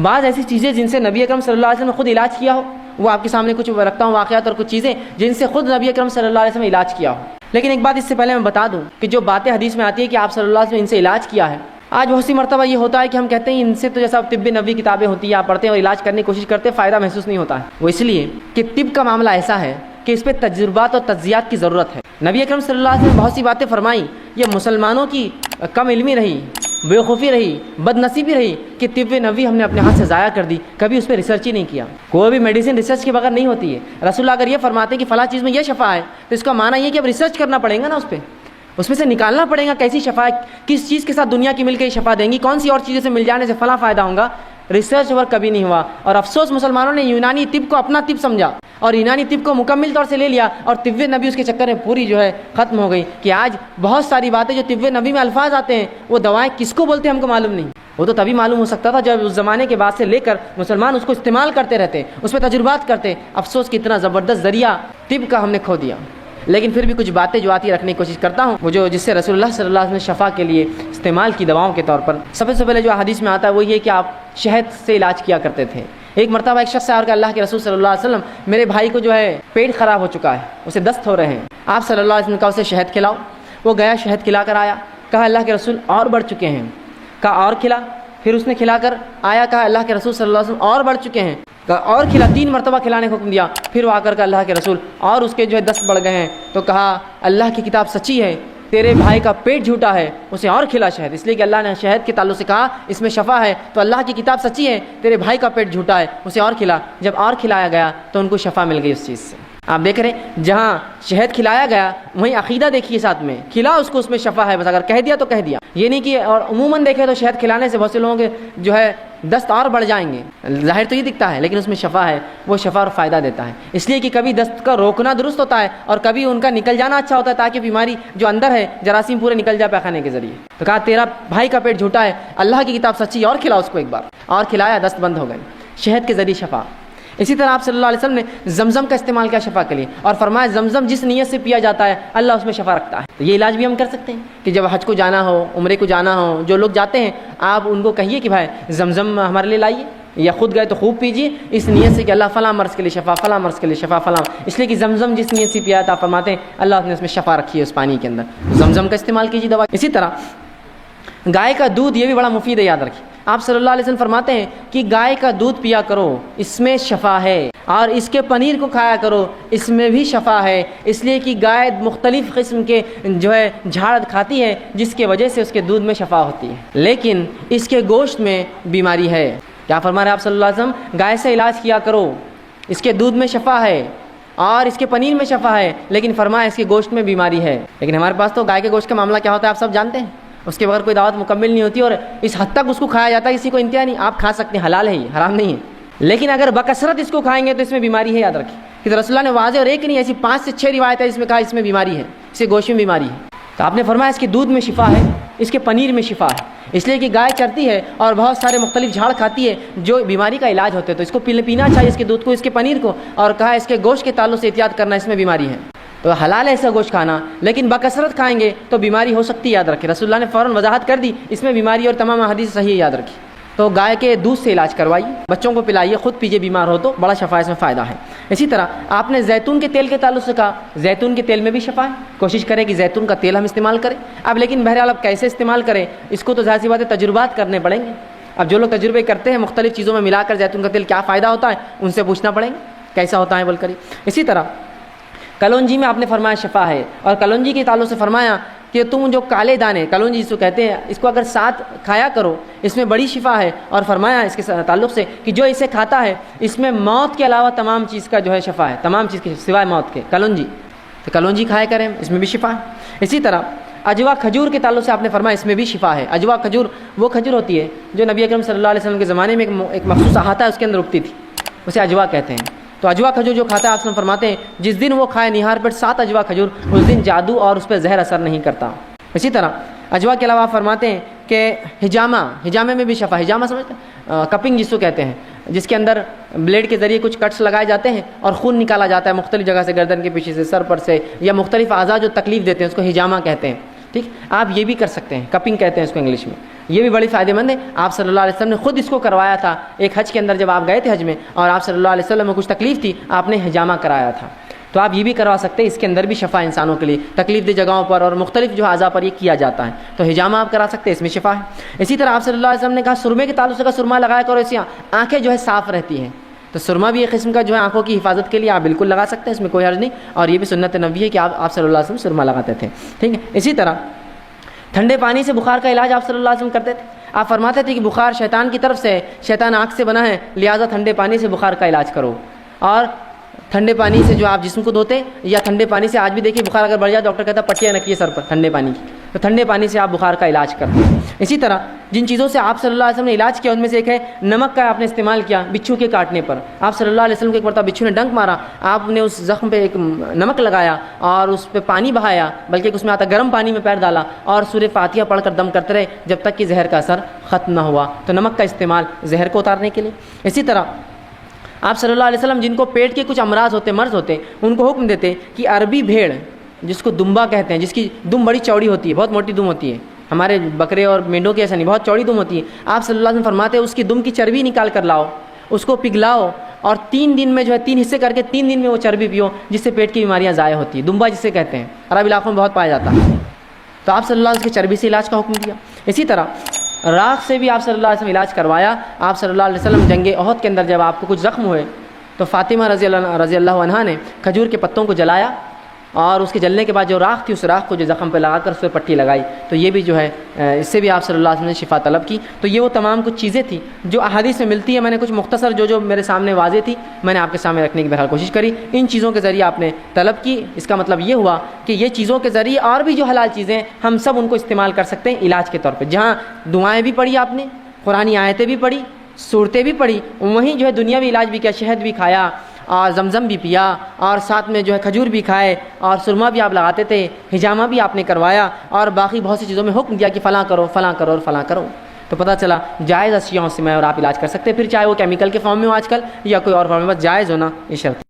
بعض ایسی چیزیں جن سے نبی اکرم صلی اللہ علیہ وسلم نے خود علاج کیا ہو، وہ آپ کے سامنے کچھ رکھتا ہوں واقعات اور کچھ چیزیں جن سے خود نبی اکرم صلی اللہ علیہ وسلم نے علاج کیا ہو۔ لیکن ایک بات اس سے پہلے میں بتا دوں کہ جو باتیں حدیث میں آتی ہے کہ آپ صلی اللہ علیہ وسلم نے ان سے علاج کیا ہے، آج بہت سی مرتبہ یہ ہوتا ہے کہ ہم کہتے ہیں ان سے تو جیسا طب نبوی کتابیں ہوتی ہیں آپ پڑھتے ہیں اور علاج کرنے کی کوشش کرتے ہیں، فائدہ محسوس نہیں ہوتا ہے۔ وہ اس لیے کہ طب کا معاملہ ایسا ہے کہ اس پہ تجربات اور تجزیات کی ضرورت ہے۔ نبی اکرم صلی اللہ علیہ وسلم نے بہت سی باتیں فرمائیں، یہ مسلمانوں کی کم علمی رہی، بےوقوفی رہی، بد نصیبی رہی کہ طب نبوی ہم نے اپنے ہاتھ سے ضائع کر دی، کبھی اس پہ ریسرچ ہی نہیں کیا۔ کوئی بھی میڈیسن ریسرچ کے بغیر نہیں ہوتی ہے۔ رسول اللہ اگر یہ فرماتے ہیں کہ فلاں چیز میں یہ شفا ہے تو اس کا معنی یہ کہ اب ریسرچ کرنا پڑے گا نا، اس میں سے نکالنا پڑے گا کیسی شفا ہے، کس چیز کے ساتھ دنیا کی مل کے یہ شفا دیں گی، کون سی اور چیزوں سے مل جانے سے فلاں فائدہ ہوگا۔ ریسرچ ورک کبھی نہیں ہوا، اور افسوس مسلمانوں نے یونانی طب کو اپنا طب سمجھا اور یونانی طب کو مکمل طور سے لے لیا، اور طب نبی اس کے چکر میں پوری ختم ہو گئی کہ آج بہت ساری باتیں جو طب نبی میں الفاظ آتے ہیں وہ دوائیں کس کو بولتے ہیں ہم کو معلوم نہیں۔ وہ تو تبھی معلوم ہو سکتا تھا جب اس زمانے کے بعد سے لے کر مسلمان اس کو استعمال کرتے رہتے، اس پہ تجربات کرتے۔ افسوس کہ اتنا زبردست ذریعہ طب کا ہم نے کھو دیا۔ لیکن پھر بھی کچھ باتیں جو آتی رکھنے کی کوشش کرتا ہوں، وہ جس سے رسول اللہ صلی اللہ علیہ وسلم نے شفا کے لیے استعمال کی دواؤں کے طور پر۔ سب سے پہلے جو حدیث میں آتا ہے وہ یہ کہ آپ شہد سے علاج کیا کرتے تھے۔ ایک مرتبہ ایک شخص سے کہ اللہ کے رسول صلی اللہ علیہ وسلم میرے بھائی کو پیٹ خراب ہو چکا ہے، اسے دست ہو رہے ہیں، آپ صلی اللہ علیہ وسلم نے کہا اسے شہد کھلاؤ۔ وہ گیا شہد کھلا کر آیا، کہا اللہ کے رسول اور بڑھ چکے ہیں، کہا اور کھلا، پھر اس نے کھلا کر آیا، کہا اللہ کے رسول صلی اللہ علیہ وسلم اور بڑھ چکے ہیں، کہا اور کھلا، 3 مرتبہ کھلانے کا حکم دیا۔ پھر وہ آ کر کہا اللہ کے رسول اور اس کے دست بڑھ گئے ہیں، تو کہا اللہ کی کتاب سچی ہے، تیرے بھائی کا پیٹ جھوٹا ہے، اسے اور کھلا شہد۔ اس لیے کہ اللہ نے شہد کے تعلق سے کہا اس میں شفا ہے، تو اللہ کی کتاب سچی ہے، تیرے بھائی کا پیٹ جھوٹا ہے، اسے اور کھلا۔ جب اور کھلایا گیا تو ان کو شفا مل گئی اس چیز سے۔ آپ دیکھ رہے ہیں جہاں شہد کھلایا گیا وہیں عقیدہ دیکھیے ساتھ میں، کھلا اس کو، اس میں شفا ہے، بس اگر کہہ دیا تو کہہ دیا، یہ نہیں کہ اور عموماً دیکھے تو شہد کھلانے سے بہت سے لوگوں کے دست اور بڑھ جائیں گے، ظاہر تو یہ دکھتا ہے لیکن اس میں شفا ہے، وہ شفا اور فائدہ دیتا ہے۔ اس لیے کہ کبھی دست کا روکنا درست ہوتا ہے اور کبھی ان کا نکل جانا اچھا ہوتا ہے، تاکہ بیماری جو اندر ہے جراثیم پورے نکل جائے پیخانے کے ذریعے۔ تو کہا تیرا بھائی کا پیٹ جھوٹا ہے، اللہ کی کتاب سچی، اور کھلا اس کو، ایک بار اور کھلایا، دست بند ہو گئے، شہد کے ذریعے شفا۔ اسی طرح آپ صلی اللہ علیہ وسلم نے زمزم کا استعمال کیا شفا کے لیے، اور فرمایا زمزم جس نیت سے پیا جاتا ہے اللہ اس میں شفا رکھتا ہے۔ تو یہ علاج بھی ہم کر سکتے ہیں کہ جب حج کو جانا ہو، عمرے کو جانا ہو، جو لوگ جاتے ہیں آپ ان کو کہیے کہ بھائی زمزم ہمارے لیے لائیے، یا خود گئے تو خوب پیجیے، اس نیت سے کہ اللہ فلاں مرض کے لیے شفا، فلاں مرض کے لیے شفا، فلاں، اس لیے کہ زمزم جس نیت سے پیا تھا آپ فرماتے ہیں اللہ نے اس میں شفا رکھی ہے اس پانی کے اندر، زمزم کا استعمال کیجیے دوا۔ اسی طرح گائے کا دودھ یہ بھی بڑا مفید ہے، یاد رکھیے آپ صلی اللہ علیہ وسلم فرماتے ہیں کہ گائے کا دودھ پیا کرو، اس میں شفا ہے، اور اس کے پنیر کو کھایا کرو، اس میں بھی شفا ہے، اس لیے کہ گائے مختلف قسم کے جھاڑ کھاتی ہے جس کی وجہ سے اس کے دودھ میں شفا ہوتی ہے، لیکن اس کے گوشت میں بیماری ہے۔ کیا فرما رہے ہیں آپ صلی اللہ علیہ وسلم؟ گائے سے علاج کیا کرو، اس کے دودھ میں شفا ہے اور اس کے پنیر میں شفا ہے، لیکن فرمایا اس کے گوشت میں بیماری ہے۔ لیکن ہمارے پاس تو گائے کے گوشت کا معاملہ کیا ہوتا ہے آپ سب جانتے ہیں، اس کے بغیر کوئی دعوت مکمل نہیں ہوتی، اور اس حد تک اس کو کھایا جاتا ہے کسی کو انتہا نہیں۔ آپ کھا سکتے ہیں، حلال ہے، یہ حرام نہیں ہے، لیکن اگر بکثرت اس کو کھائیں گے تو اس میں بیماری ہے، یاد رکھیں کہ رسول اللہ نے واضح اور ایک نہیں ایسی 5 سے 6 روایت ہے جس میں کہا اس میں بیماری ہے، اس کے گوشت میں بیماری ہے۔ تو آپ نے فرمایا اس کے دودھ میں شفا ہے، اس کے پنیر میں شفا ہے، اس لیے کہ گائے چرتی ہے اور بہت سارے مختلف جھاڑ کھاتی ہے جو بیماری کا علاج ہوتے ہیں، تو اس کو پینا چاہیے، اس کے دودھ کو، اس کے پنیر کو، اور کہا اس کے گوشت کے تعلق سے احتیاط کرنا، اس میں بیماری ہے۔ تو حلال ہے ایسا گوشت کھانا، لیکن بکثرت کھائیں گے تو بیماری ہو سکتی ہے، یاد رکھیں۔ رسول اللہ نے فوراً وضاحت کر دی اس میں بیماری، اور تمام احادیث صحیح ہے، یاد رکھیں۔ تو گائے کے دودھ سے علاج کروائیے، بچوں کو پلائیے، خود پیجیے، بیمار ہو تو بڑا شفا اس میں فائدہ ہے۔ اسی طرح آپ نے زیتون کے تیل کے تعلق سے کہا، زیتون کے تیل میں بھی شفا ہے، کوشش کریں کہ زیتون کا تیل ہم استعمال کریں۔ اب لیکن بہرحال اب کیسے استعمال کریں اس کو تو ظاہر سی بات ہے تجربات کرنے پڑیں گے۔ اب جو لوگ تجربے کرتے ہیں مختلف چیزوں میں ملا کر زیتون کا تیل کیا فائدہ ہوتا ہے ان سے پوچھنا پڑیں گے کیسا ہوتا ہے بول کر۔ اسی طرح کلونجی میں آپ نے فرمایا شفا ہے، اور کلونجی کے تعلق سے فرمایا کہ تم جو کالے دانے، کلونجی جس کو کہتے ہیں، اس کو اگر ساتھ کھایا کرو، اس میں بڑی شفا ہے، اور فرمایا اس کے تعلق سے کہ جو اسے کھاتا ہے اس میں موت کے علاوہ تمام چیز کا شفا ہے، تمام چیز کے سوائے موت کے، کلونجی، تو کلونجی کھایا کریں، اس میں بھی شفا ہے۔ اسی طرح اجوا کھجور کے تعلق سے آپ نے فرمایا اس میں بھی شفا ہے۔ اجوا کھجور وہ کھجور ہوتی ہے جو نبی اکرم صلی اللہ علیہ وسلم کے زمانے میں ایک مخصوص احاطہ ہے اس کے اندر اگتی تھی، اسے اجوا کہتے ہیں۔ تو اجوا کھجور جو کھاتا ہے آپ فرماتے ہیں جس دن وہ کھائے نہار پر 7 اجوا کھجور، اس دن جادو اور اس پہ زہر اثر نہیں کرتا۔ اسی طرح اجوا کے علاوہ فرماتے ہیں کہ ہجامے میں بھی شفا، ہجامہ سمجھتے ہیں، کپنگ جس کو کہتے ہیں، جس کے اندر بلیڈ کے ذریعے کچھ کٹس لگائے جاتے ہیں اور خون نکالا جاتا ہے مختلف جگہ سے، گردن کے پیچھے سے، سر پر سے، یا مختلف اعضاء جو تکلیف دیتے ہیں اس کو ہجامہ کہتے ہیں۔ ٹھیک، آپ یہ بھی کر سکتے ہیں، کپنگ کہتے ہیں اس کو انگلش میں، یہ بھی بڑی فائدہ مند ہے۔ آپ صلی اللہ علیہ وسلم نے خود اس کو کروایا تھا ایک حج کے اندر، جب آپ گئے تھے حج میں اور آپ صلی اللہ علیہ وسلم میں کچھ تکلیف تھی، آپ نے حجامہ کرایا تھا، تو آپ یہ بھی کروا سکتے ہیں۔ اس کے اندر بھی شفا انسانوں کے لیے تکلیف دہ جگہوں پر اور مختلف جو اعضاء پر یہ کیا جاتا ہے، تو حجامہ آپ کرا سکتے ہیں، اس میں شفا ہے۔ اسی طرح آپ صلی اللہ علیہ وسلم نے کہا سرمے کے تعلق سے کا سرما لگایا کرو، اس سے آنکھیں جو ہے صاف رہتی ہیں، تو سرما بھی ایک قسم کا جو ہے آنکھوں کی حفاظت کے لیے آپ بالکل لگا سکتے ہیں، اس میں کوئی حرج نہیں، اور یہ بھی سنت نبوی ہے کہ آپ صلی اللہ علیہ وسلم سرما لگاتے تھے، ٹھیک ہے۔ اسی طرح ٹھنڈے پانی سے بخار کا علاج آپ صلی اللہ علیہ وسلم کرتے تھے۔ آپ فرماتے تھے کہ بخار شیطان کی طرف سے ہے، شیطان آنکھ سے بنا ہے، لہٰذا ٹھنڈے پانی سے بخار کا علاج کرو، اور ٹھنڈے پانی سے جو آپ جسم کو دھوتے، یا ٹھنڈے پانی سے آج بھی دیکھیے بخار اگر بڑھ جائے ڈاکٹر کہتا ہے پٹیاں رکھیے سر پر ٹھنڈے پانی کی، تو ٹھنڈے پانی سے آپ بخار کا علاج کرتے ہیں۔ اسی طرح جن چیزوں سے آپ صلی اللہ علیہ وسلم نے علاج کیا ان میں سے ایک ہے نمک کا آپ نے استعمال کیا بچھو کے کاٹنے پر۔ آپ صلی اللہ علیہ وسلم کو ایک مرتبہ بچھو نے ڈنک مارا، آپ نے اس زخم پہ ایک نمک لگایا اور اس پہ پانی بہایا، بلکہ اس میں آتا گرم پانی میں پیر ڈالا اور سورہ فاتحہ پڑھ کر دم کرتے رہے جب تک کہ زہر کا اثر ختم نہ ہوا، تو نمک کا استعمال زہر کو اتارنے کے لیے۔ اسی طرح آپ صلی اللہ علیہ وسلم جن کو پیٹ کے کچھ امراض ہوتے، مرض ہوتے، ان کو حکم دیتے کہ عربی بھیڑ جس کو دمبا کہتے ہیں، جس کی دم بڑی چوڑی ہوتی ہے، بہت موٹی دم ہوتی ہے، ہمارے بکرے اور مینڈوں کی ایسا نہیں، بہت چوڑی دم ہوتی ہے، آپ صلی اللہ علیہ وسلم فرماتے ہیں اس کی دم کی چربی نکال کر لاؤ، اس کو پگھلاؤ اور 3 دن میں جو ہے 3 حصے کر کے 3 دن میں وہ چربی پیو، جس سے پیٹ کی بیماریاں ضائع ہوتی ہیں، دمبا جسے کہتے ہیں، عرب علاقوں میں بہت پایا جاتا ہے، تو آپ صلی اللہ علیہ وسلم کی چربی سے علاج کا حکم دیا۔ اسی طرح راکھ سے بھی آپ صلی اللہ علیہ وسلم علاج کروایا۔ آپ صلی اللہ علیہ وسلم جنگ احد کے اندر جب آپ کو کچھ زخم ہوئے تو فاطمہ رضی اللہ عنہا نے کھجور کے پتوں کو جلایا اور اس کے جلنے کے بعد جو راکھ تھی اس راکھ کو جو زخم پہ لگا کر اس پہ پٹی لگائی، تو یہ بھی جو ہے اس سے بھی آپ صلی اللہ علیہ وسلم نے شفا طلب کی۔ تو یہ وہ تمام کچھ چیزیں تھیں جو احادیث میں ملتی ہیں، میں نے کچھ مختصر جو میرے سامنے واضح تھی میں نے آپ کے سامنے رکھنے کی بہرحال کوشش کری۔ ان چیزوں کے ذریعے آپ نے طلب کی، اس کا مطلب یہ ہوا کہ یہ چیزوں کے ذریعے اور بھی جو حلال چیزیں ہیں ہم سب ان کو استعمال کر سکتے ہیں علاج کے طور پہ۔ جہاں دعائیں بھی پڑھی آپ نے، قرآنی آیتیں بھی پڑھی، صورتیں بھی پڑھی، وہیں جو ہے دنیاوی علاج بھی کیا، شہد بھی کھایا اور زمزم بھی پیا اور ساتھ میں جو ہے کھجور بھی کھائے اور سرما بھی آپ لگاتے تھے، حجامہ بھی آپ نے کروایا اور باقی بہت سی چیزوں میں حکم دیا کہ فلاں کرو فلاں کرو اور فلاں کرو، تو پتہ چلا جائز اشیاءوں سے میں اور آپ علاج کر سکتے ہیں، پھر چاہے وہ کیمیکل کے فارم میں ہو آج کل یا کوئی اور فارم میں، بس جائز ہونا یہ شرط۔